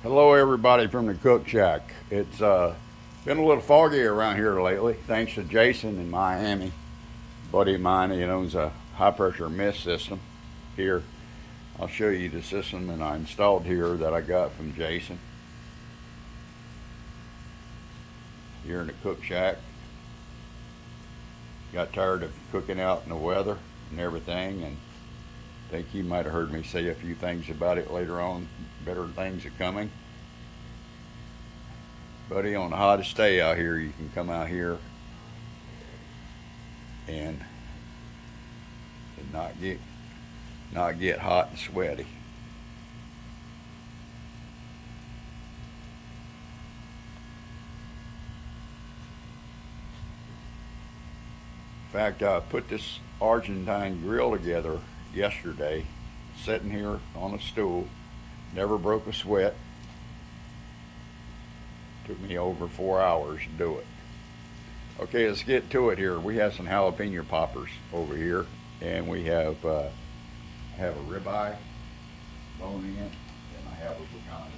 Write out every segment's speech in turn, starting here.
Hello, everybody from the Cook Shack. It's been a little foggy around here lately, thanks to Jason in Miami, buddy of mine. He owns a high pressure mist system here. I'll show you the system that I installed here that I got from Jason here in the Cook Shack. Got tired of cooking out in the weather and everything, and I think you might have heard me say a few things about it later on. Better things are coming. Buddy, on the hottest day out here, you can come out here and not get hot and sweaty. In fact, I put this Argentine Grill together yesterday, sitting here on a stool, never broke a sweat. Took me over 4 hours to do it. Okay, let's get to it here. We have some jalapeno poppers over here, and we have a ribeye bone in, and I have a picanha.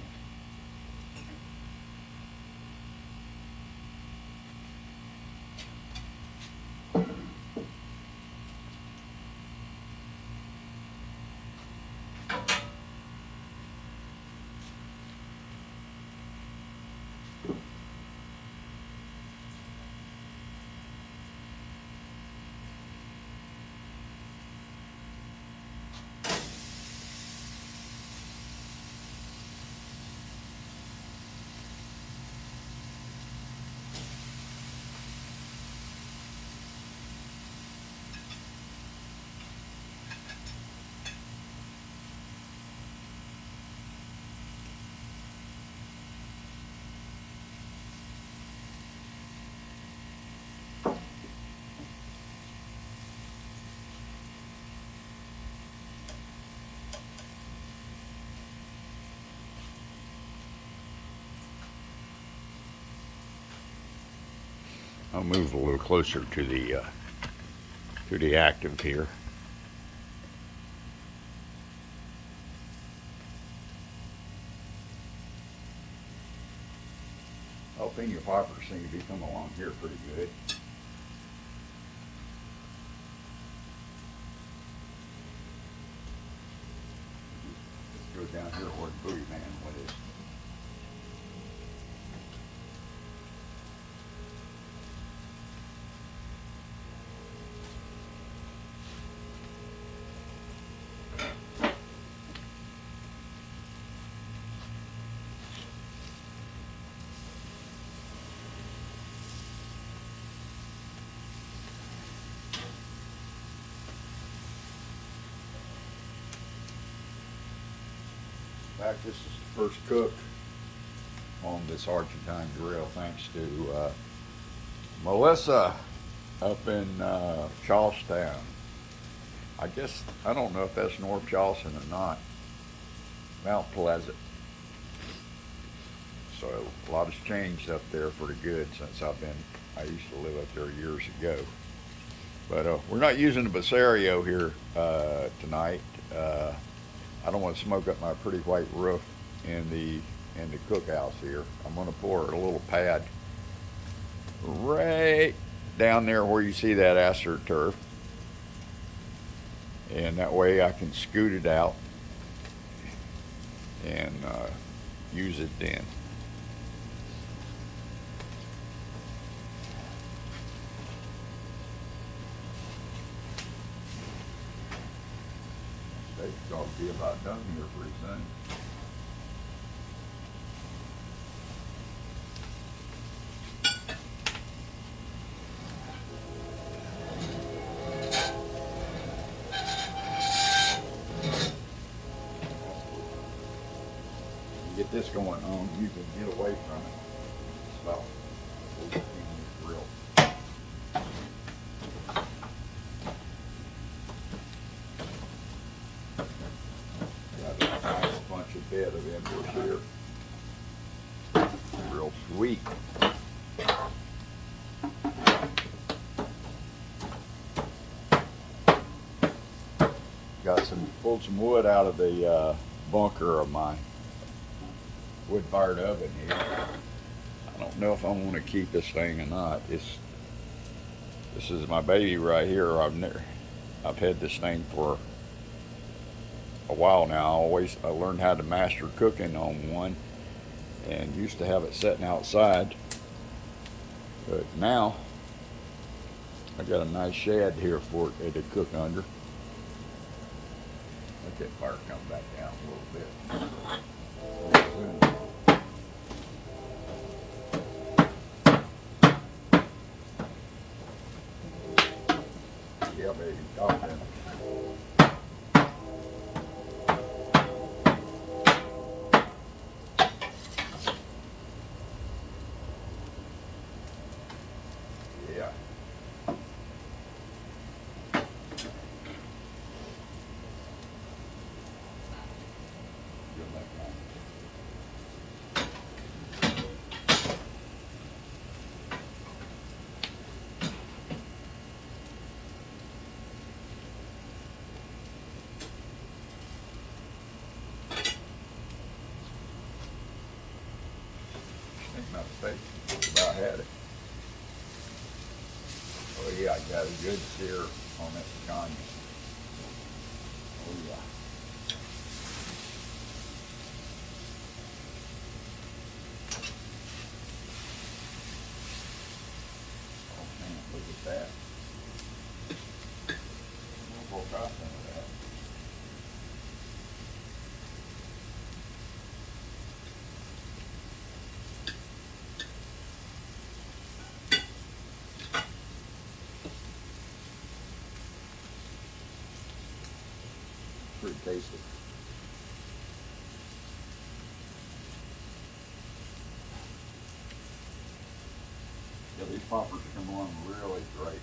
I'll move a little closer to the active here. Jalapeno poppers seem to be coming along here pretty good. Let's go down here where the booty man went is. In fact, this is the first cook on this Argentine Grill, thanks to Melissa up in Charlestown. I don't know if that's North Charleston or not. Mount Pleasant. So a lot has changed up there for the good since I used to live up there years ago. But we're not using the Basario here tonight. I don't want to smoke up my pretty white roof in the cookhouse here. I'm going to pour a little pad right down there where you see that AstroTurf, and that way I can scoot it out and use it then. Steak's ought to be about done here pretty soon. Get this going on, you can get away from it. It's about 14 grill. Got a nice bunch of bed of embers here. Real sweet. Pulled some wood out of the bunker of my wood-fired oven here. I don't know if I want to keep this thing or not. This is my baby right here. I've had this thing for a while now. I learned how to master cooking on one, and used to have it sitting outside. But now I got a nice shed here for it to cook under. Let that fire come back down a little bit. Yeah, baby, talk then. Yeah. Good luck, man. Make my mistake. Just about had it. Oh yeah, I got a good sear on that picanha. Oh yeah. Oh man, look at that. We'll try some of that. Pretty tasty. Yeah, these poppers come along really great.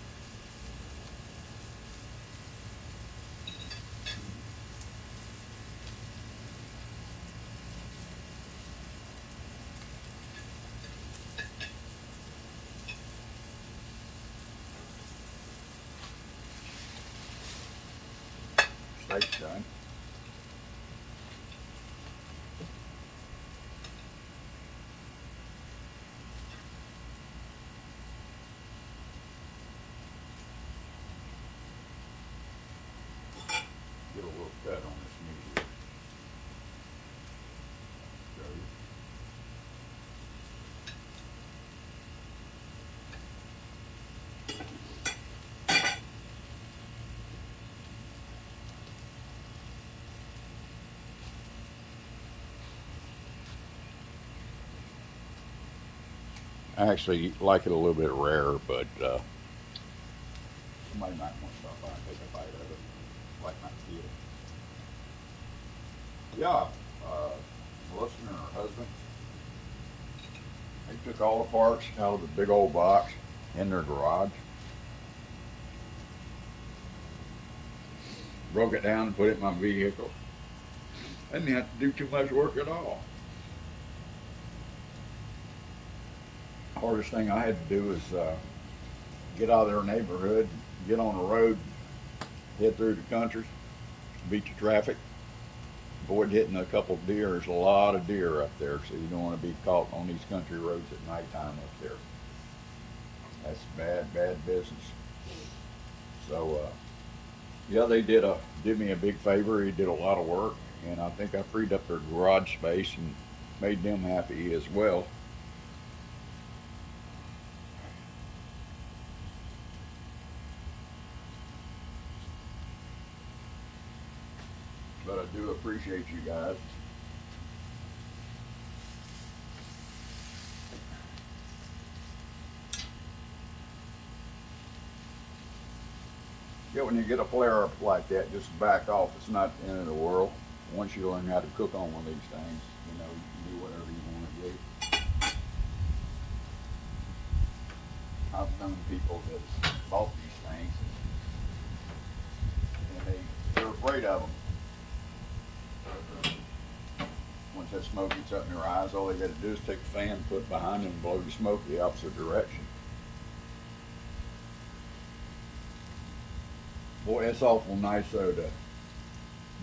Steak's done. Get a little cut on this meat here. Show you. I actually like it a little bit rare, but somebody might want to stop by and take a bite of it. Like my kid. Yeah, Melissa and her husband, they took all the parts out of the big old box in their garage, broke it down and put it in my vehicle. I didn't have to do too much work at all. Hardest thing I had to do was get out of their neighborhood, get on the road, head through the country, beat the traffic, avoid hitting a couple of deer. There's a lot of deer up there, so you don't want to be caught on these country roads at nighttime up there. That's bad business. So, yeah, they did me a big favor. He did a lot of work, and I think I freed up their garage space and made them happy as well. But I do appreciate you guys. Yeah, when you get a flare up like that, just back off. It's not the end of the world. Once you learn how to cook on one of these things, you know, you can do whatever you want to do. I've known people that bought these things and they're afraid of them. Once that smoke gets up in their eyes, all they got to do is take a fan, put it behind them, and blow the smoke the opposite direction. Boy, it's awful nice though to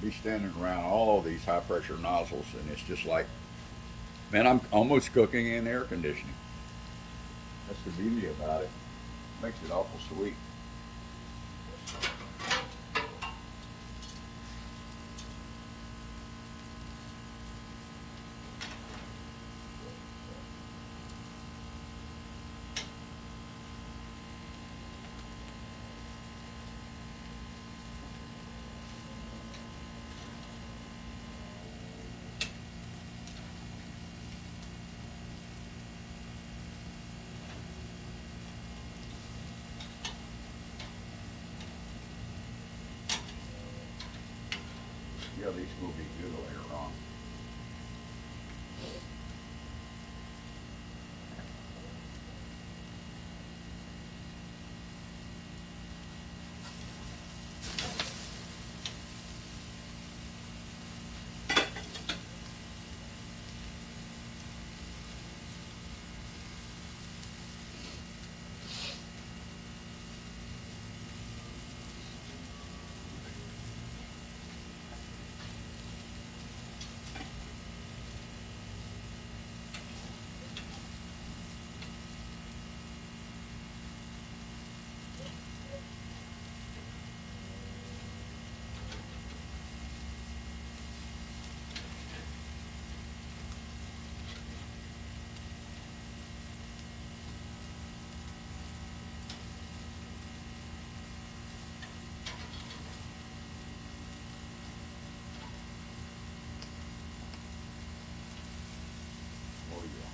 be standing around all these high pressure nozzles, and it's just like Man, I'm almost cooking in air conditioning. That's the beauty about it. Makes it awful sweet. Yeah, these will be good later on. Oh yeah.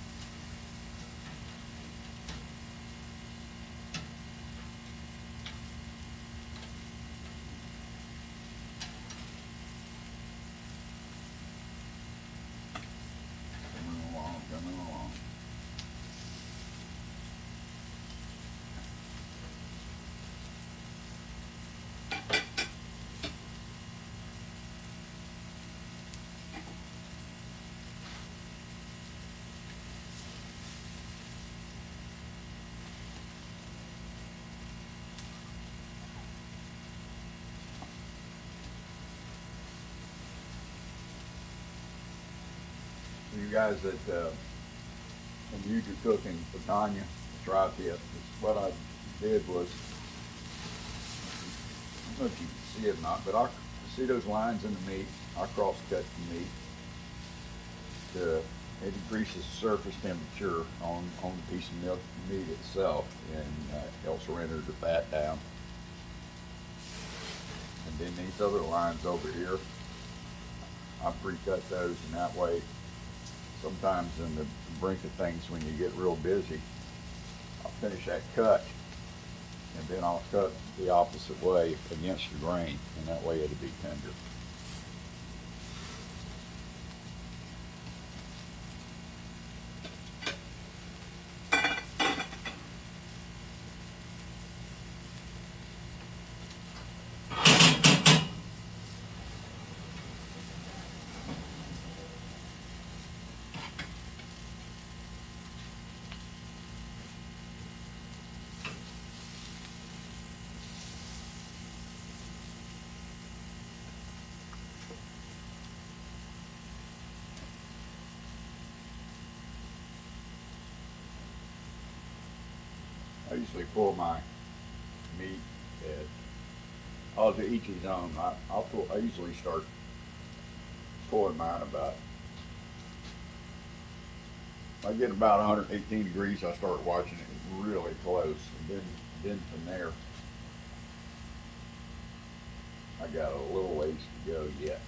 Coming along, coming along. You guys that when you do cooking picanha, try this. What I did was, I don't know if you can see it or not, but I see those lines in the meat. I cross cut the meat to it increases the surface temperature on the piece of milk meat itself, and helps render the fat down. And then these other lines over here, I pre-cut those, and that way, sometimes in the brink of things when you get real busy, I'll finish that cut, and then I'll cut the opposite way against the grain, and that way it'll be tender. I usually pull my meat at, I'll do each his own. I usually start pulling mine about, I get about 118 degrees, I start watching it really close, and then from there, I got a little ways to go yet.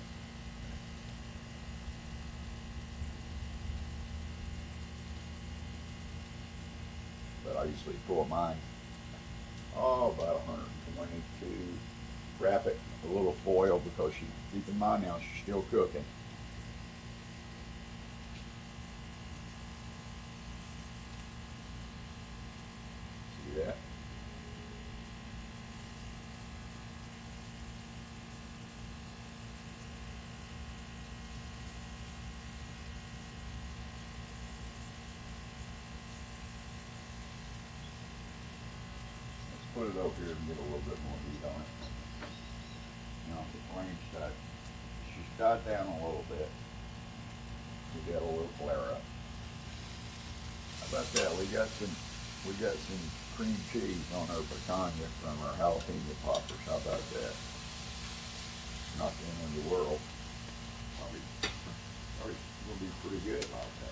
But I usually pull mine, about 122. Wrap it in a little foil because you keep in mind now she's still cooking. See that? Put it over here and get a little bit more heat on it. Now if the flame's died, she's died down a little bit. We got a little flare up. about that? We got some cream cheese on our picanha from our jalapeno poppers. How about that? Not the end of the world. Probably will be pretty good like that.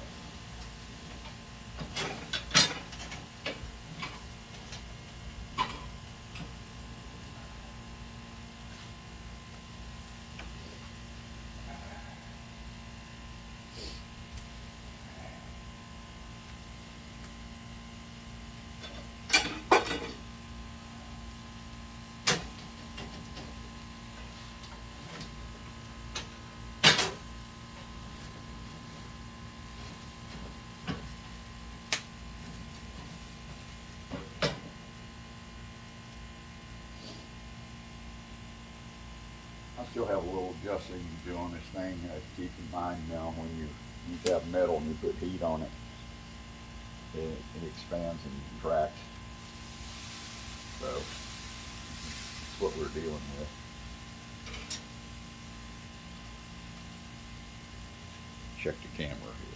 I still have a little adjusting to do on this thing. Keep in mind now when you have metal and you put heat on it, it expands and contracts. So that's what we're dealing with. Check the camera here.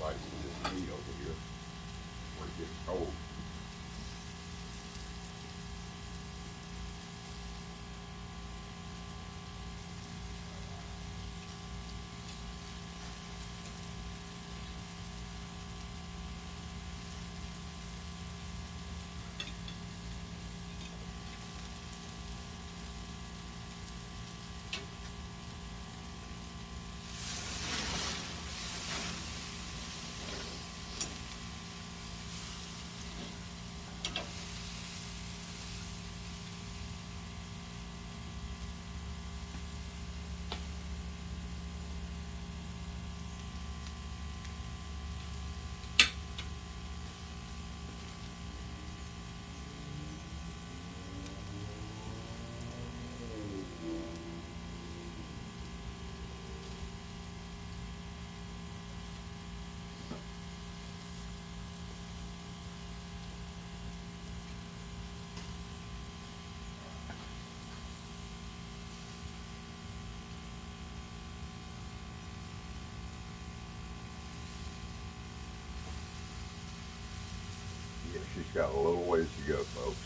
Bites of this meat over here where it gets cold. Yeah, she's got a little ways to go, folks.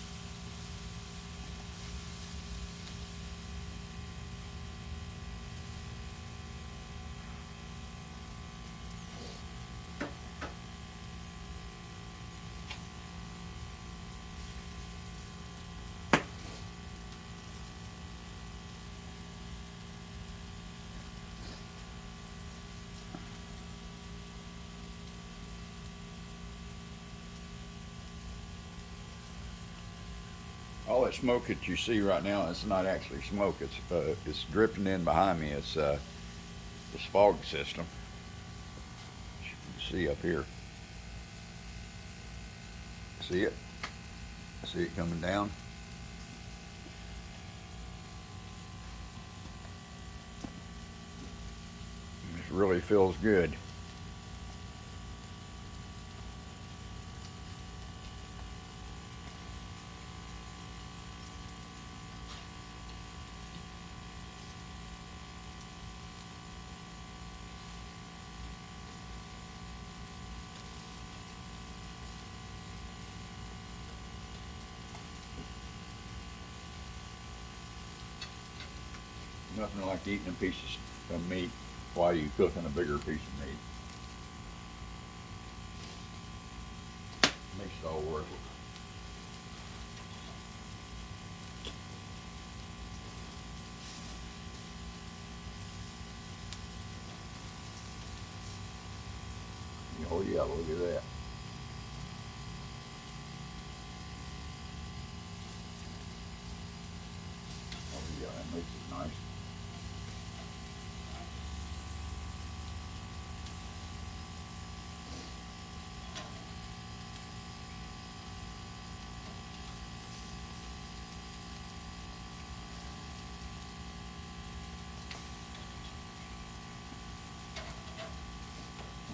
All that smoke that you see right now, it's not actually smoke. It's dripping in behind me. It's this fog system. You can see up here. See it? See it coming down? It really feels good. Nothing like eating a piece of meat while you're cooking a bigger piece of meat. Makes it all worth it. Oh yeah, look at that. Oh yeah, that makes it nice.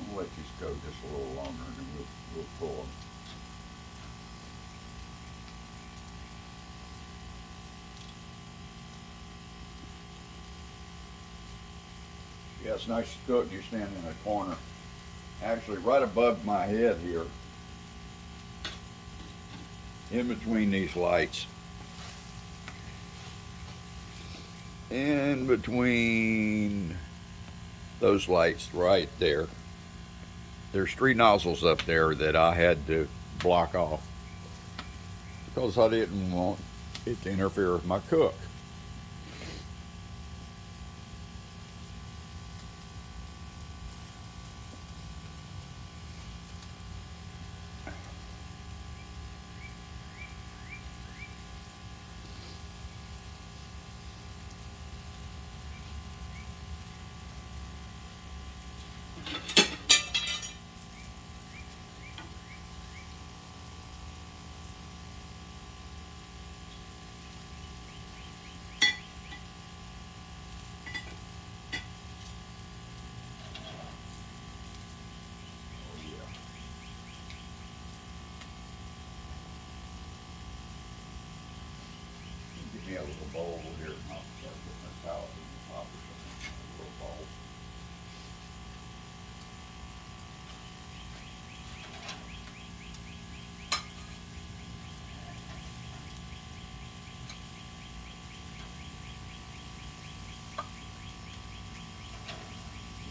We'll let these go just a little longer and then we'll pull them. Yeah, it's nice to cook. You stand in a corner, actually right above my head here, in between these lights. In between those lights right there. There's 3 nozzles up there that I had to block off because I didn't want it to interfere with my cook. Give me a little bowl here and I'll start putting this jalapeno poppers in a little bowl.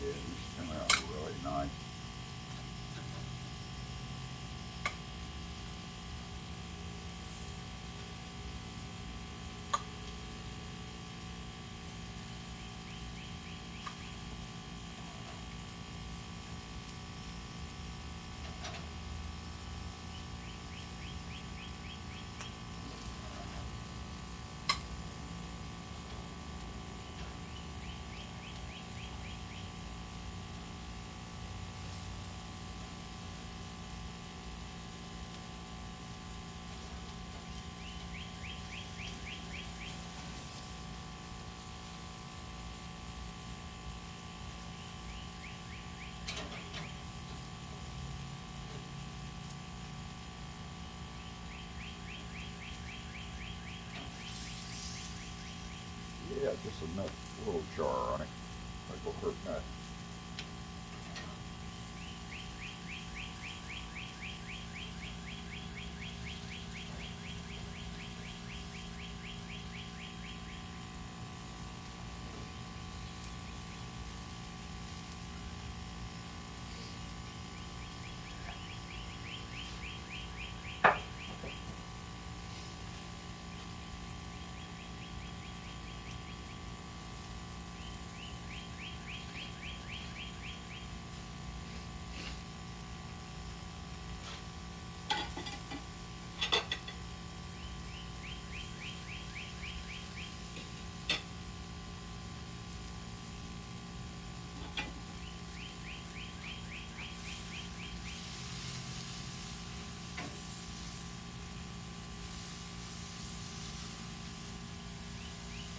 Yeah, these come out really nice. Yeah, just enough little char on it. Like will hurt that.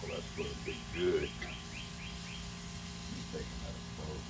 Well, that's going to be good. I'm taking that approach.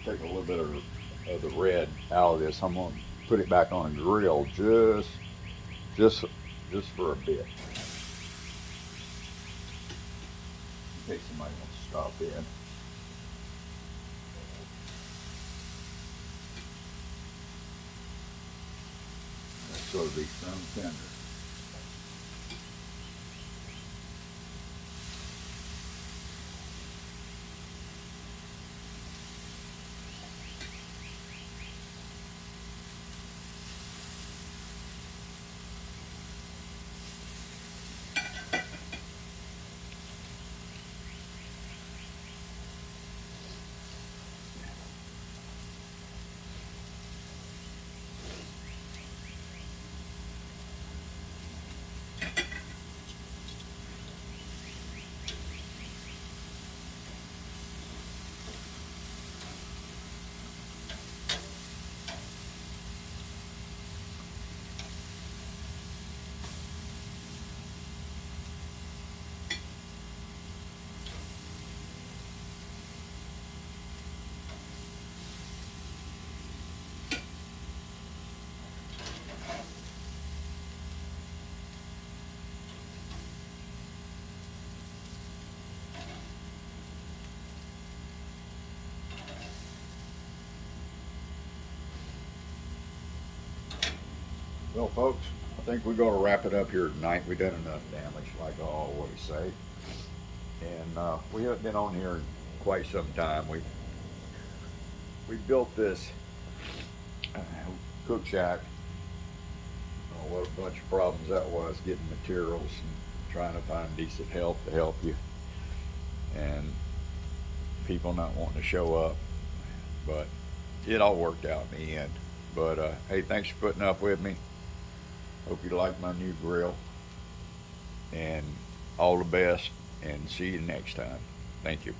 take a little bit of the red out of this. I'm gonna put it back on a grill just for a bit. In case somebody wants to stop in. That's gonna be some tender. Well, folks, I think we're going to wrap it up here tonight. We've done enough damage, like I always say. And we haven't been on here in quite some time. We built this cook shack. Oh, what a bunch of problems that was, getting materials and trying to find decent help to help you. And people not wanting to show up. But it all worked out in the end. But hey, thanks for putting up with me. Hope you like my new grill. And all the best, and see you next time. Thank you.